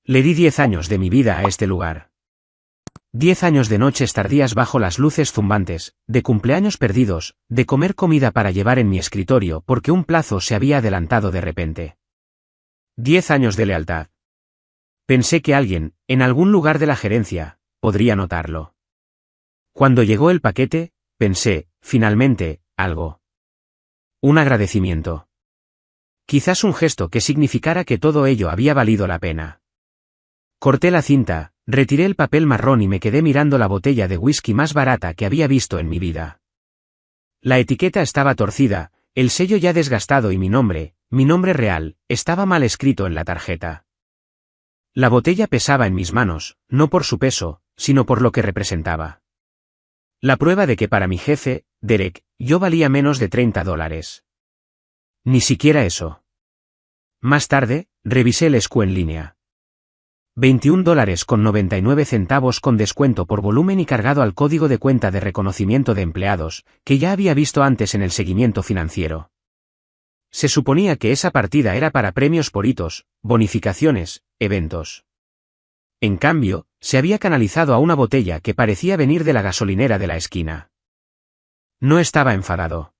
Le di 10 años de mi vida a este lugar. 10 años de noches tardías bajo las luces zumbantes, de cumpleaños perdidos, de comer comida para llevar en mi escritorio porque un plazo se había adelantado de repente. 10 años de lealtad. Pensé que alguien, en algún lugar de la gerencia, podría notarlo. Cuando llegó el paquete, pensé, finalmente, algo. Un agradecimiento. Quizás un gesto que significara que todo ello había valido la pena. Corté la cinta, retiré el papel marrón y me quedé mirando la botella de whisky más barata que había visto en mi vida. La etiqueta estaba torcida, el sello ya desgastado y mi nombre real, estaba mal escrito en la tarjeta. La botella pesaba en mis manos, no por su peso, sino por lo que representaba. La prueba de que para mi jefe, Derek, yo valía menos de $30. Ni siquiera eso. Más tarde, revisé el SKU en línea. $21.99 con descuento por volumen y cargado al código de cuenta de reconocimiento de empleados, que ya había visto antes en el seguimiento financiero. Se suponía que esa partida era para premios por hitos, bonificaciones, eventos. En cambio, se había canalizado a una botella que parecía venir de la gasolinera de la esquina. No estaba enfadado.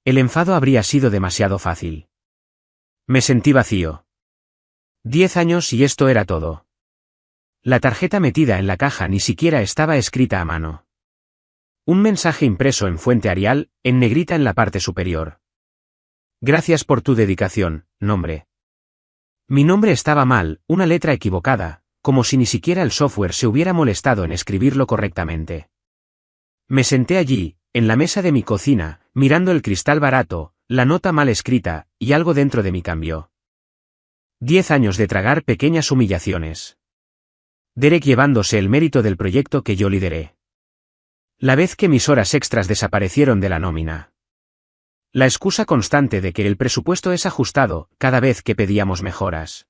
El enfado habría sido demasiado fácil. Me sentí vacío. 10 años y esto era todo. La tarjeta metida en la caja ni siquiera estaba escrita a mano. Un mensaje impreso en fuente Arial, en negrita en la parte superior. Gracias por tu dedicación, nombre. Mi nombre estaba mal, una letra equivocada, como si ni siquiera el software se hubiera molestado en escribirlo correctamente. Me senté allí, en la mesa de mi cocina, mirando el cristal barato, la nota mal escrita, y algo dentro de mí cambió. 10 años de tragar pequeñas humillaciones. Derek llevándose el mérito del proyecto que yo lideré. La vez que mis horas extras desaparecieron de la nómina. La excusa constante de que el presupuesto es ajustado cada vez que pedíamos mejoras.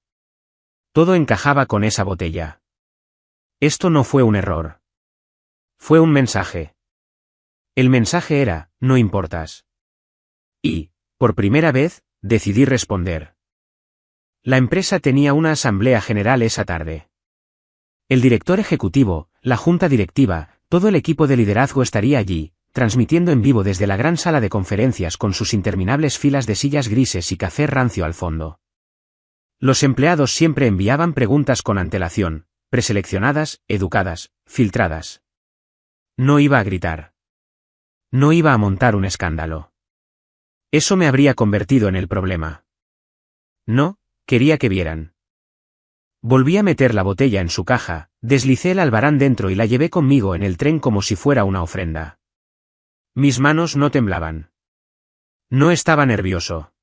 Todo encajaba con esa botella. Esto no fue un error. Fue un mensaje. El mensaje era, no importas. Y, por primera vez, decidí responder. La empresa tenía una asamblea general esa tarde. El director ejecutivo, la junta directiva, todo el equipo de liderazgo estaría allí, transmitiendo en vivo desde la gran sala de conferencias con sus interminables filas de sillas grises y café rancio al fondo. Los empleados siempre enviaban preguntas con antelación, preseleccionadas, educadas, filtradas. No iba a gritar. No iba a montar un escándalo. Eso me habría convertido en el problema. No, quería que vieran. Volví a meter la botella en su caja, deslicé el albarán dentro y la llevé conmigo en el tren como si fuera una ofrenda. Mis manos no temblaban. No estaba nervioso.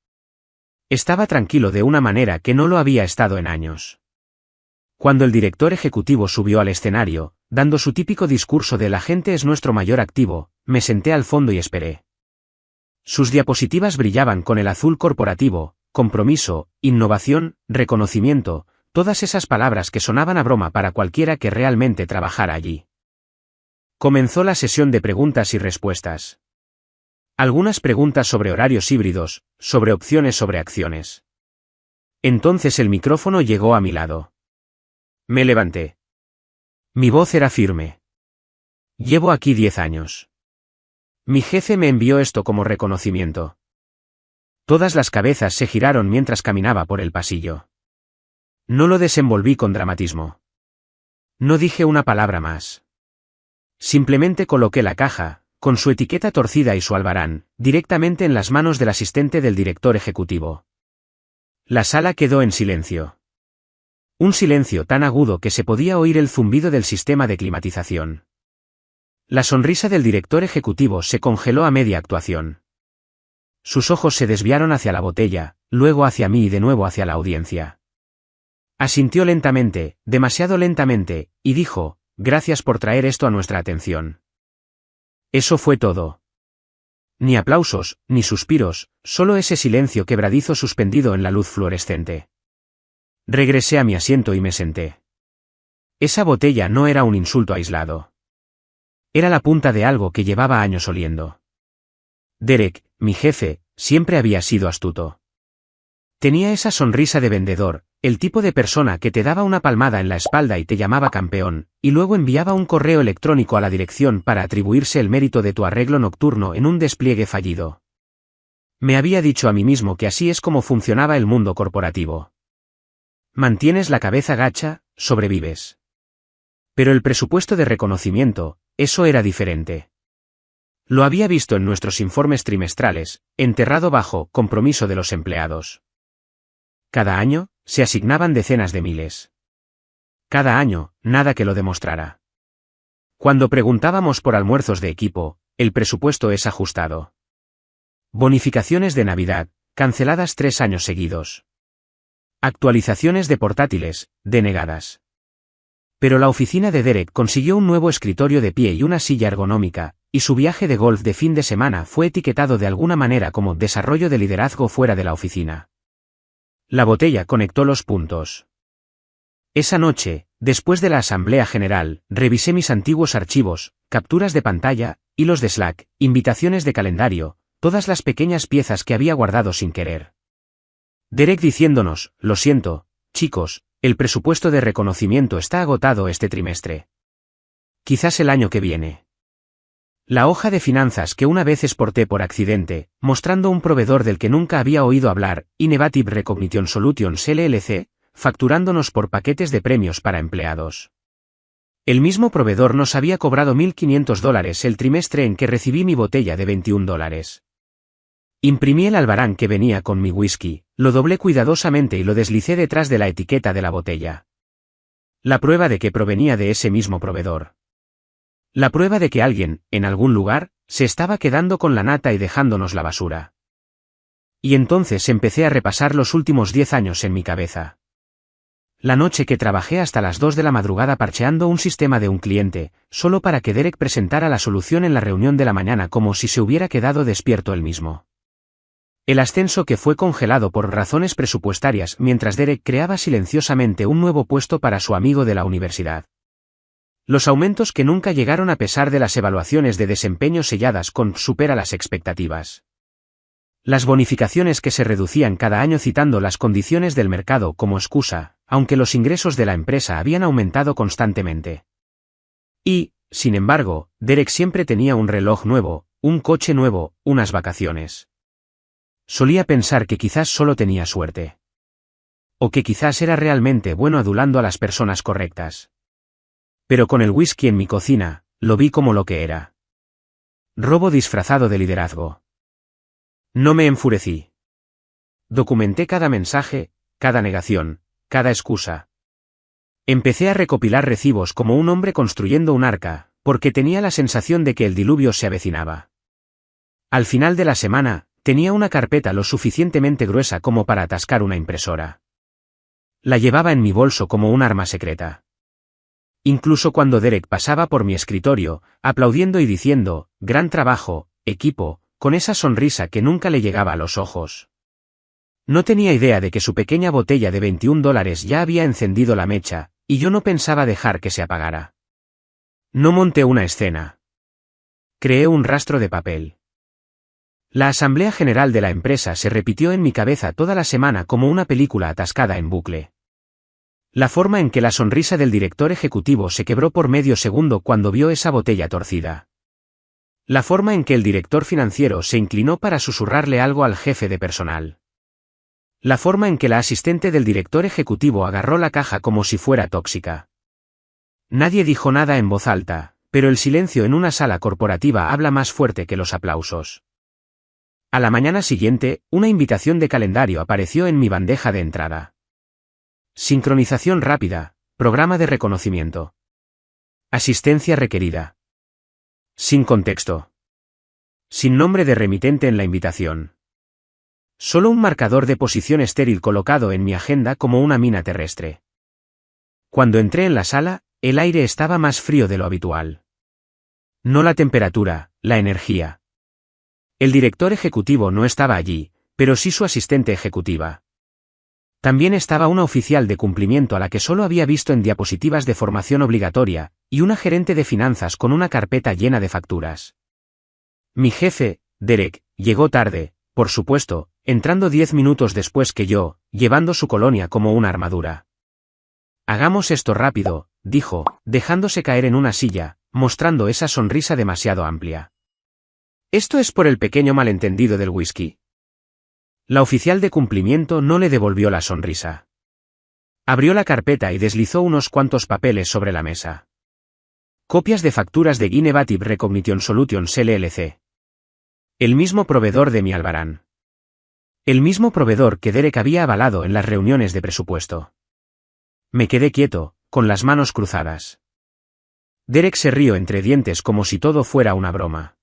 Estaba tranquilo de una manera que no lo había estado en años. Cuando el director ejecutivo subió al escenario, dando su típico discurso de la gente es nuestro mayor activo, me senté al fondo y esperé. Sus diapositivas brillaban con el azul corporativo, compromiso, innovación, reconocimiento, todas esas palabras que sonaban a broma para cualquiera que realmente trabajara allí. Comenzó la sesión de preguntas y respuestas. Algunas preguntas sobre horarios híbridos, sobre opciones sobre acciones. Entonces el micrófono llegó a mi lado. Me levanté. Mi voz era firme. Llevo aquí 10 años. Mi jefe me envió esto como reconocimiento. Todas las cabezas se giraron mientras caminaba por el pasillo. No lo desenvolví con dramatismo. No dije una palabra más. Simplemente coloqué la caja, con su etiqueta torcida y su albarán, directamente en las manos del asistente del director ejecutivo. La sala quedó en silencio. Un silencio tan agudo que se podía oír el zumbido del sistema de climatización. La sonrisa del director ejecutivo se congeló a media actuación. Sus ojos se desviaron hacia la botella, luego hacia mí y de nuevo hacia la audiencia. Asintió lentamente, demasiado lentamente, y dijo, gracias por traer esto a nuestra atención. Eso fue todo. Ni aplausos, ni suspiros, solo ese silencio quebradizo suspendido en la luz fluorescente. Regresé a mi asiento y me senté. Esa botella no era un insulto aislado. Era la punta de algo que llevaba años oliendo. Derek, mi jefe, siempre había sido astuto. Tenía esa sonrisa de vendedor, el tipo de persona que te daba una palmada en la espalda y te llamaba campeón, y luego enviaba un correo electrónico a la dirección para atribuirse el mérito de tu arreglo nocturno en un despliegue fallido. Me había dicho a mí mismo que así es como funcionaba el mundo corporativo. Mantienes la cabeza gacha, sobrevives. Pero el presupuesto de reconocimiento, eso era diferente. Lo había visto en nuestros informes trimestrales, enterrado bajo compromiso de los empleados. Cada año, se asignaban decenas de miles. Cada año, nada que lo demostrara. Cuando preguntábamos por almuerzos de equipo, el presupuesto es ajustado. Bonificaciones de Navidad, canceladas 3 años seguidos. Actualizaciones de portátiles, denegadas. Pero la oficina de Derek consiguió un nuevo escritorio de pie y una silla ergonómica, y su viaje de golf de fin de semana fue etiquetado de alguna manera como desarrollo de liderazgo fuera de la oficina. La botella conectó los puntos. Esa noche, después de la asamblea general, revisé mis antiguos archivos, capturas de pantalla, hilos de Slack, invitaciones de calendario, todas las pequeñas piezas que había guardado sin querer. Derek diciéndonos, lo siento, chicos, el presupuesto de reconocimiento está agotado este trimestre. Quizás el año que viene. La hoja de finanzas que una vez exporté por accidente, mostrando un proveedor del que nunca había oído hablar, Innovative Recognition Solutions LLC, facturándonos por paquetes de premios para empleados. El mismo proveedor nos había cobrado $1.500 el trimestre en que recibí mi botella de $21. Imprimí el albarán que venía con mi whisky, lo doblé cuidadosamente y lo deslicé detrás de la etiqueta de la botella. La prueba de que provenía de ese mismo proveedor. La prueba de que alguien, en algún lugar, se estaba quedando con la nata y dejándonos la basura. Y entonces empecé a repasar los últimos 10 años en mi cabeza. La noche que trabajé hasta las 2 de la madrugada parcheando un sistema de un cliente, solo para que Derek presentara la solución en la reunión de la mañana como si se hubiera quedado despierto él mismo. El ascenso que fue congelado por razones presupuestarias mientras Derek creaba silenciosamente un nuevo puesto para su amigo de la universidad. Los aumentos que nunca llegaron a pesar de las evaluaciones de desempeño selladas con supera las expectativas. Las bonificaciones que se reducían cada año citando las condiciones del mercado como excusa, aunque los ingresos de la empresa habían aumentado constantemente. Y, sin embargo, Derek siempre tenía un reloj nuevo, un coche nuevo, unas vacaciones. Solía pensar que quizás solo tenía suerte. O que quizás era realmente bueno adulando a las personas correctas. Pero con el whisky en mi cocina, lo vi como lo que era. Robo disfrazado de liderazgo. No me enfurecí. Documenté cada mensaje, cada negación, cada excusa. Empecé a recopilar recibos como un hombre construyendo un arca, porque tenía la sensación de que el diluvio se avecinaba. Al final de la semana, tenía una carpeta lo suficientemente gruesa como para atascar una impresora. La llevaba en mi bolso como un arma secreta. Incluso cuando Derek pasaba por mi escritorio, aplaudiendo y diciendo, gran trabajo, equipo, con esa sonrisa que nunca le llegaba a los ojos. No tenía idea de que su pequeña botella de $21 ya había encendido la mecha, y yo no pensaba dejar que se apagara. No monté una escena. Creé un rastro de papel. La asamblea general de la empresa se repitió en mi cabeza toda la semana como una película atascada en bucle. La forma en que la sonrisa del director ejecutivo se quebró por medio segundo cuando vio esa botella torcida. La forma en que el director financiero se inclinó para susurrarle algo al jefe de personal. La forma en que la asistente del director ejecutivo agarró la caja como si fuera tóxica. Nadie dijo nada en voz alta, pero el silencio en una sala corporativa habla más fuerte que los aplausos. A la mañana siguiente, una invitación de calendario apareció en mi bandeja de entrada. Sincronización rápida, programa de reconocimiento. Asistencia requerida. Sin contexto. Sin nombre de remitente en la invitación. Solo un marcador de posición estéril colocado en mi agenda como una mina terrestre. Cuando entré en la sala, el aire estaba más frío de lo habitual. No la temperatura, la energía. El director ejecutivo no estaba allí, pero sí su asistente ejecutiva. También estaba una oficial de cumplimiento a la que solo había visto en diapositivas de formación obligatoria, y una gerente de finanzas con una carpeta llena de facturas. Mi jefe, Derek, llegó tarde, por supuesto, entrando 10 minutos después que yo, llevando su colonia como una armadura. Hagamos esto rápido, dijo, dejándose caer en una silla, mostrando esa sonrisa demasiado amplia. Esto es por el pequeño malentendido del whisky. La oficial de cumplimiento no le devolvió la sonrisa. Abrió la carpeta y deslizó unos cuantos papeles sobre la mesa. Copias de facturas de Innovative Recognition Solutions LLC. El mismo proveedor de mi Albarán. El mismo proveedor que Derek había avalado en las reuniones de presupuesto. Me quedé quieto, con las manos cruzadas. Derek se rió entre dientes como si todo fuera una broma.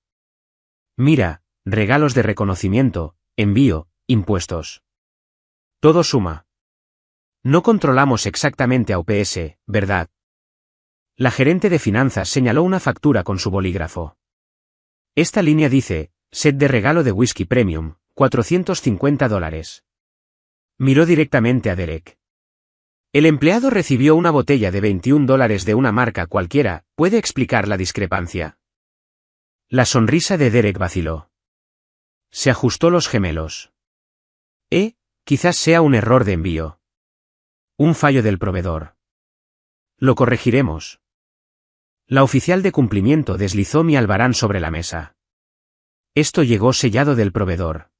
Mira, regalos de reconocimiento, envío, impuestos. Todo suma. No controlamos exactamente a UPS, ¿verdad? La gerente de finanzas señaló una factura con su bolígrafo. Esta línea dice, set de regalo de whisky premium, $450. Miró directamente a Derek. El empleado recibió una botella de $21 de una marca cualquiera, ¿puede explicar la discrepancia? La sonrisa de Derek vaciló. Se ajustó los gemelos. Quizás sea un error de envío. Un fallo del proveedor. Lo corregiremos. La oficial de cumplimiento deslizó mi albarán sobre la mesa. Esto llegó sellado del proveedor.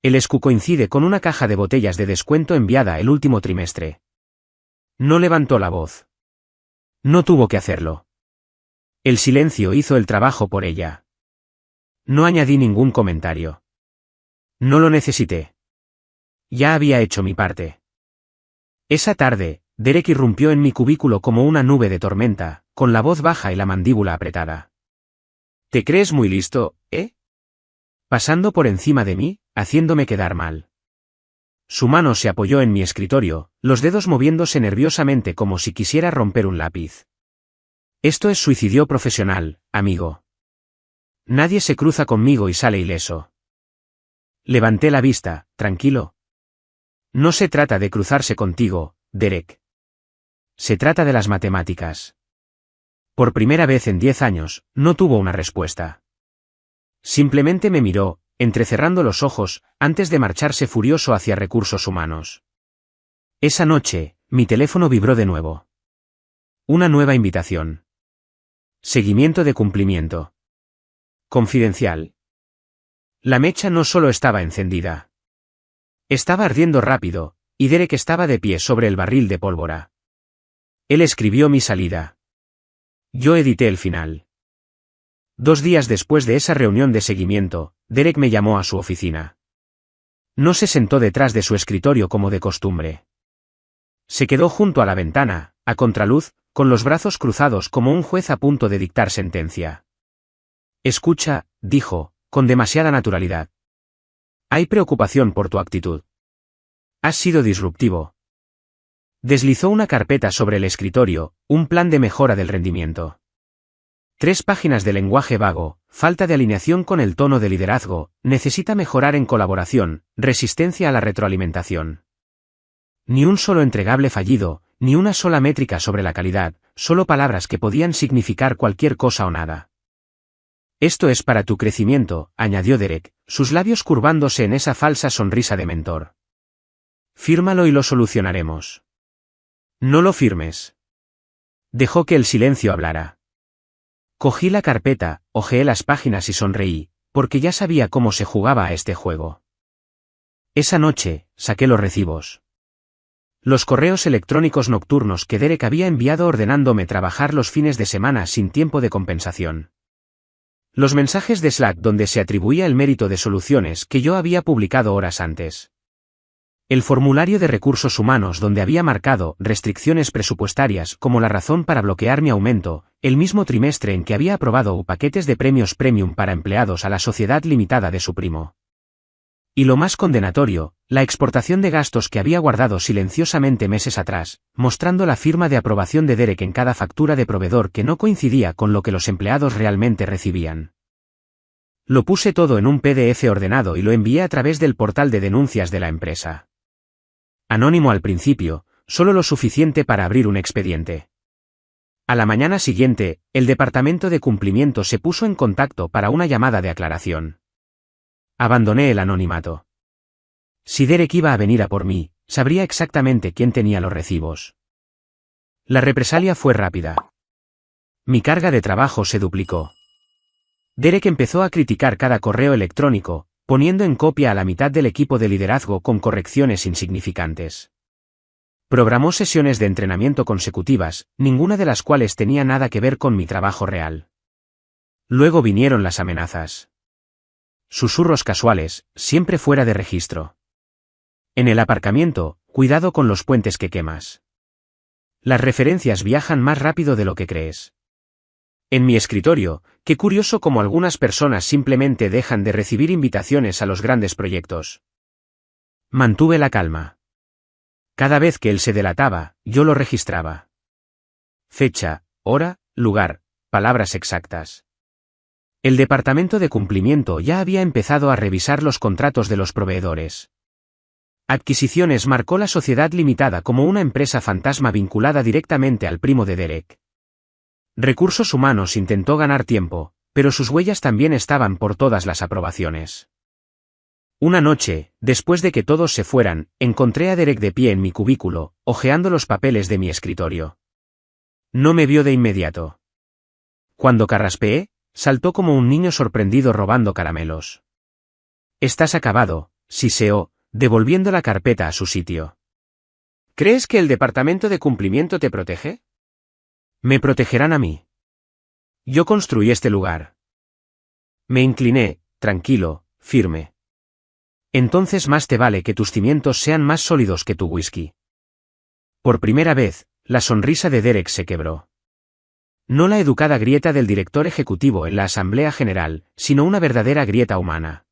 El SKU coincide con una caja de botellas de descuento enviada el último trimestre. No levantó la voz. No tuvo que hacerlo. El silencio hizo el trabajo por ella. No añadí ningún comentario. No lo necesité. Ya había hecho mi parte. Esa tarde, Derek irrumpió en mi cubículo como una nube de tormenta, con la voz baja y la mandíbula apretada. ¿Te crees muy listo, Pasando por encima de mí, haciéndome quedar mal. Su mano se apoyó en mi escritorio, los dedos moviéndose nerviosamente como si quisiera romper un lápiz. Esto es suicidio profesional, amigo. Nadie se cruza conmigo y sale ileso. Levanté la vista, tranquilo. No se trata de cruzarse contigo, Derek. Se trata de las matemáticas. Por primera vez en 10 años, no tuvo una respuesta. Simplemente me miró, entrecerrando los ojos, antes de marcharse furioso hacia recursos humanos. Esa noche, mi teléfono vibró de nuevo. Una nueva invitación. Seguimiento de cumplimiento. Confidencial. La mecha no solo estaba encendida. Estaba ardiendo rápido, y Derek estaba de pie sobre el barril de pólvora. Él escribió mi salida. Yo edité el final. 2 días después de esa reunión de seguimiento, Derek me llamó a su oficina. No se sentó detrás de su escritorio como de costumbre. Se quedó junto a la ventana, a contraluz, con los brazos cruzados como un juez a punto de dictar sentencia. Escucha, dijo, con demasiada naturalidad. Hay preocupación por tu actitud. Has sido disruptivo. Deslizó una carpeta sobre el escritorio, un plan de mejora del rendimiento. 3 páginas de lenguaje vago, falta de alineación con el tono de liderazgo, necesita mejorar en colaboración, resistencia a la retroalimentación. Ni un solo entregable fallido, ni una sola métrica sobre la calidad, solo palabras que podían significar cualquier cosa o nada. Esto es para tu crecimiento, añadió Derek, sus labios curvándose en esa falsa sonrisa de mentor. Fírmalo y lo solucionaremos. No lo firmes. Dejó que el silencio hablara. Cogí la carpeta, hojeé las páginas y sonreí, porque ya sabía cómo se jugaba a este juego. Esa noche, saqué los recibos. Los correos electrónicos nocturnos que Derek había enviado ordenándome trabajar los fines de semana sin tiempo de compensación. Los mensajes de Slack donde se atribuía el mérito de soluciones que yo había publicado horas antes. El formulario de recursos humanos donde había marcado restricciones presupuestarias como la razón para bloquear mi aumento, el mismo trimestre en que había aprobado paquetes de premios premium para empleados a la sociedad limitada de su primo. Y lo más condenatorio, la exportación de gastos que había guardado silenciosamente meses atrás, mostrando la firma de aprobación de Derek en cada factura de proveedor que no coincidía con lo que los empleados realmente recibían. Lo puse todo en un PDF ordenado y lo envié a través del portal de denuncias de la empresa. Anónimo al principio, solo lo suficiente para abrir un expediente. A la mañana siguiente, el departamento de cumplimiento se puso en contacto para una llamada de aclaración. Abandoné el anonimato. Si Derek iba a venir a por mí, sabría exactamente quién tenía los recibos. La represalia fue rápida. Mi carga de trabajo se duplicó. Derek empezó a criticar cada correo electrónico, poniendo en copia a la mitad del equipo de liderazgo con correcciones insignificantes. Programó sesiones de entrenamiento consecutivas, ninguna de las cuales tenía nada que ver con mi trabajo real. Luego vinieron las amenazas. Susurros casuales, siempre fuera de registro. En el aparcamiento, cuidado con los puentes que quemas. Las referencias viajan más rápido de lo que crees. En mi escritorio, qué curioso cómo algunas personas simplemente dejan de recibir invitaciones a los grandes proyectos. Mantuve la calma. Cada vez que él se delataba, yo lo registraba. Fecha, hora, lugar, palabras exactas. El departamento de cumplimiento ya había empezado a revisar los contratos de los proveedores. Adquisiciones marcó la sociedad limitada como una empresa fantasma vinculada directamente al primo de Derek. Recursos humanos intentó ganar tiempo, pero sus huellas también estaban por todas las aprobaciones. Una noche, después de que todos se fueran, encontré a Derek de pie en mi cubículo, hojeando los papeles de mi escritorio. No me vio de inmediato. Cuando carraspeé, saltó como un niño sorprendido robando caramelos. «Estás acabado», siseó, devolviendo la carpeta a su sitio. «¿Crees que el departamento de cumplimiento te protege?» «Me protegerán a mí. Yo construí este lugar». Me incliné, tranquilo, firme. «Entonces más te vale que tus cimientos sean más sólidos que tu whisky». Por primera vez, la sonrisa de Derek se quebró. No la educada grieta del director ejecutivo en la Asamblea General, sino una verdadera grieta humana.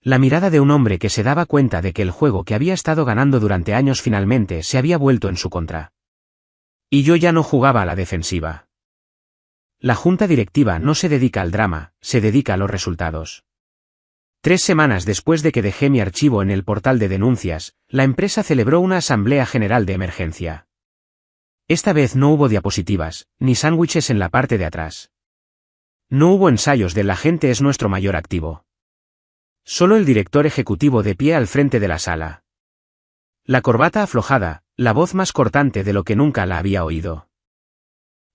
La mirada de un hombre que se daba cuenta de que el juego que había estado ganando durante años finalmente se había vuelto en su contra. Y yo ya no jugaba a la defensiva. La junta directiva no se dedica al drama, se dedica a los resultados. 3 semanas después de que dejé mi archivo en el portal de denuncias, la empresa celebró una asamblea general de emergencia. Esta vez no hubo diapositivas, ni sándwiches en la parte de atrás. No hubo ensayos de «la gente es nuestro mayor activo». Solo el director ejecutivo de pie al frente de la sala. La corbata aflojada, la voz más cortante de lo que nunca la había oído.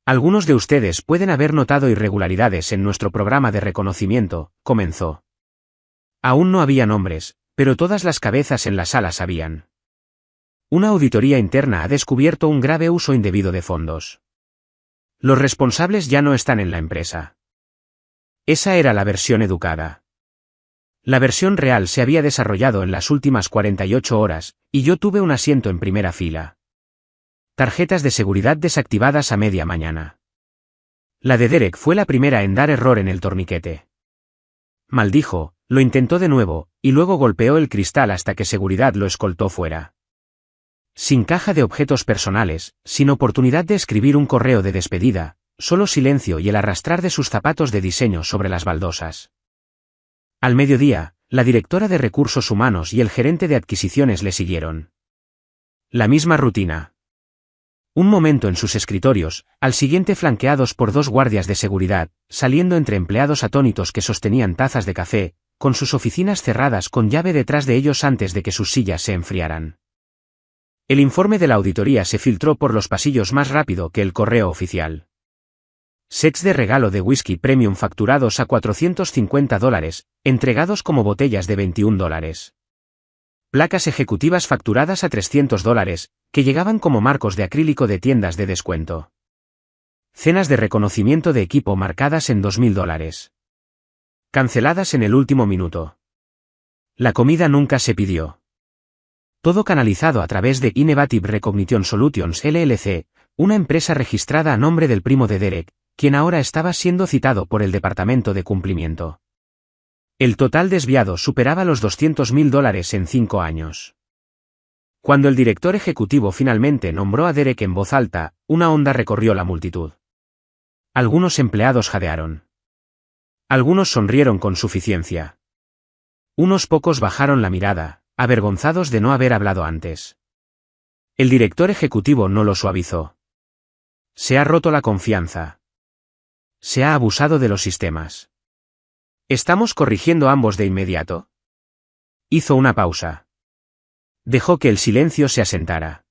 Algunos de ustedes pueden haber notado irregularidades en nuestro programa de reconocimiento, comenzó. Aún no había nombres, pero todas las cabezas en la sala sabían. Una auditoría interna ha descubierto un grave uso indebido de fondos. Los responsables ya no están en la empresa. Esa era la versión educada. La versión real se había desarrollado en las últimas 48 horas, y yo tuve un asiento en primera fila. Tarjetas de seguridad desactivadas a media mañana. La de Derek fue la primera en dar error en el torniquete. Maldijo, lo intentó de nuevo, y luego golpeó el cristal hasta que seguridad lo escoltó fuera. Sin caja de objetos personales, sin oportunidad de escribir un correo de despedida, solo silencio y el arrastrar de sus zapatos de diseño sobre las baldosas. Al mediodía, la directora de recursos humanos y el gerente de adquisiciones le siguieron. La misma rutina. Un momento en sus escritorios, al siguiente flanqueados por 2 guardias de seguridad, saliendo entre empleados atónitos que sostenían tazas de café, con sus oficinas cerradas con llave detrás de ellos antes de que sus sillas se enfriaran. El informe de la auditoría se filtró por los pasillos más rápido que el correo oficial. Sets de regalo de whisky premium facturados a $450, entregados como botellas de $21. Placas ejecutivas facturadas a $300, que llegaban como marcos de acrílico de tiendas de descuento. Cenas de reconocimiento de equipo marcadas en $2000. Canceladas en el último minuto. La comida nunca se pidió. Todo canalizado a través de Innovative Recognition Solutions LLC, una empresa registrada a nombre del primo de Derek, quien ahora estaba siendo citado por el departamento de cumplimiento. El total desviado superaba los $200.000 en 5 años. Cuando el director ejecutivo finalmente nombró a Derek en voz alta, una onda recorrió la multitud. Algunos empleados jadearon. Algunos sonrieron con suficiencia. Unos pocos bajaron la mirada, avergonzados de no haber hablado antes. El director ejecutivo no lo suavizó. Se ha roto la confianza. Se ha abusado de los sistemas. ¿Estamos corrigiendo ambos de inmediato? Hizo una pausa. Dejó que el silencio se asentara.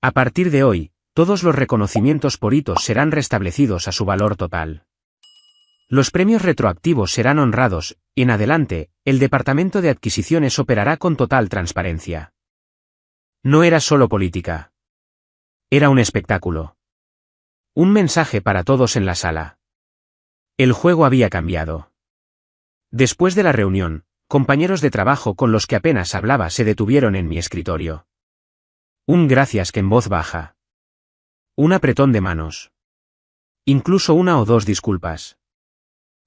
A partir de hoy, todos los reconocimientos por hitos serán restablecidos a su valor total. Los premios retroactivos serán honrados, y en adelante, el Departamento de Adquisiciones operará con total transparencia. No era solo política. Era un espectáculo. Un mensaje para todos en la sala. El juego había cambiado. Después de la reunión, compañeros de trabajo con los que apenas hablaba se detuvieron en mi escritorio. Un gracias que en voz baja. Un apretón de manos. Incluso una o dos disculpas.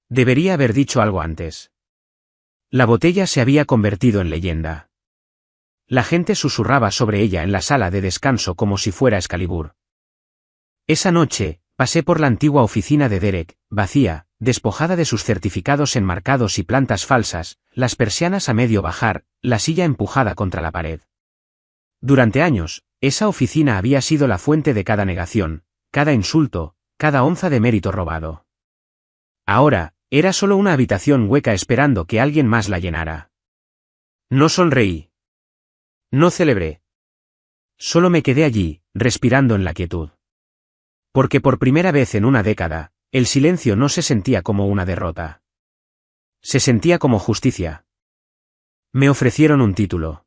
Debería haber dicho algo antes. La botella se había convertido en leyenda. La gente susurraba sobre ella en la sala de descanso como si fuera Excalibur. Esa noche, pasé por la antigua oficina de Derek, vacía, despojada de sus certificados enmarcados y plantas falsas, las persianas a medio bajar, la silla empujada contra la pared. Durante años, esa oficina había sido la fuente de cada negación, cada insulto, cada onza de mérito robado. Ahora, era solo una habitación hueca esperando que alguien más la llenara. No sonreí. No celebré. Solo me quedé allí, respirando en la quietud. Porque por primera vez en una década, el silencio no se sentía como una derrota. Se sentía como justicia. Me ofrecieron un título.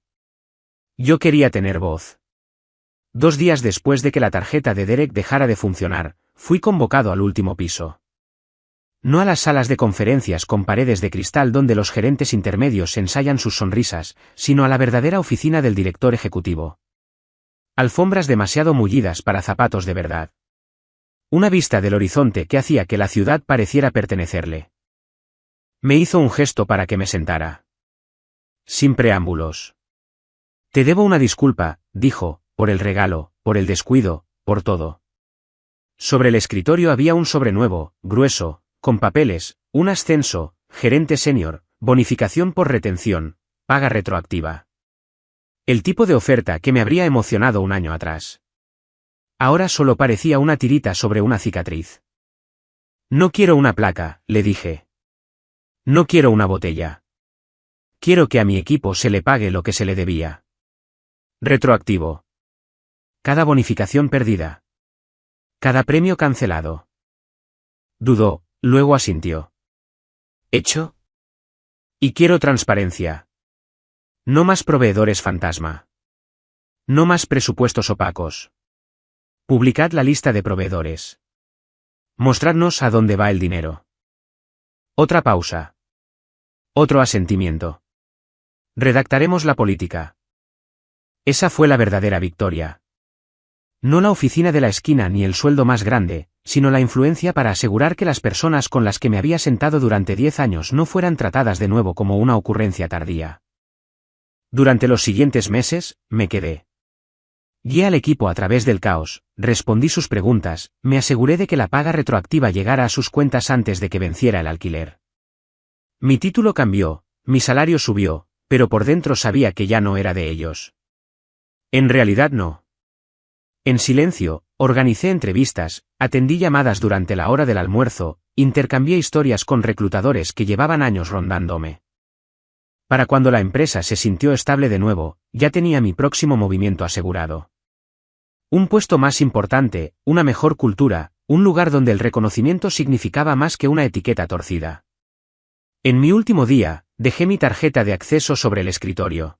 Yo quería tener voz. 2 días después de que la tarjeta de Derek dejara de funcionar, fui convocado al último piso. No a las salas de conferencias con paredes de cristal donde los gerentes intermedios ensayan sus sonrisas, sino a la verdadera oficina del director ejecutivo. Alfombras demasiado mullidas para zapatos de verdad. Una vista del horizonte que hacía que la ciudad pareciera pertenecerle. Me hizo un gesto para que me sentara. Sin preámbulos. Te debo una disculpa, dijo, por el regalo, por el descuido, por todo. Sobre el escritorio había un sobre nuevo, grueso, con papeles, un ascenso, gerente senior, bonificación por retención, paga retroactiva. El tipo de oferta que me habría emocionado un año atrás. Ahora solo parecía una tirita sobre una cicatriz. No quiero una placa, le dije. No quiero una botella. Quiero que a mi equipo se le pague lo que se le debía. Retroactivo. Cada bonificación perdida. Cada premio cancelado. Dudó. Luego asintió. ¿Hecho? Y quiero transparencia. No más proveedores fantasma. No más presupuestos opacos. Publicad la lista de proveedores. Mostradnos a dónde va el dinero. Otra pausa. Otro asentimiento. Redactaremos la política. Esa fue la verdadera victoria. No la oficina de la esquina ni el sueldo más grande, sino la influencia para asegurar que las personas con las que me había sentado durante 10 años no fueran tratadas de nuevo como una ocurrencia tardía. Durante los siguientes meses, me quedé. Guié al equipo a través del caos, respondí sus preguntas, me aseguré de que la paga retroactiva llegara a sus cuentas antes de que venciera el alquiler. Mi título cambió, mi salario subió, pero por dentro sabía que ya no era de ellos. En realidad no. En silencio, organicé entrevistas, atendí llamadas durante la hora del almuerzo, intercambié historias con reclutadores que llevaban años rondándome. Para cuando la empresa se sintió estable de nuevo, ya tenía mi próximo movimiento asegurado. Un puesto más importante, una mejor cultura, un lugar donde el reconocimiento significaba más que una etiqueta torcida. En mi último día, dejé mi tarjeta de acceso sobre el escritorio.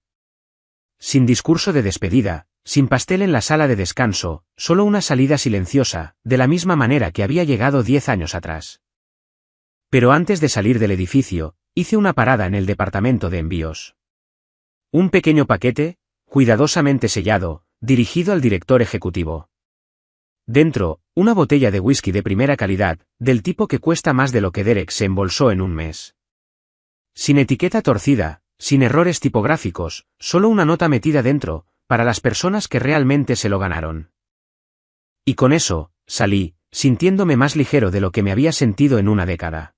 Sin discurso de despedida, sin pastel en la sala de descanso, solo una salida silenciosa, de la misma manera que había llegado 10 años atrás. Pero antes de salir del edificio, hice una parada en el departamento de envíos. Un pequeño paquete, cuidadosamente sellado, dirigido al director ejecutivo. Dentro, una botella de whisky de primera calidad, del tipo que cuesta más de lo que Derek se embolsó en un mes. Sin etiqueta torcida, sin errores tipográficos, solo una nota metida dentro, para las personas que realmente se lo ganaron. Y con eso, salí, sintiéndome más ligero de lo que me había sentido en una década.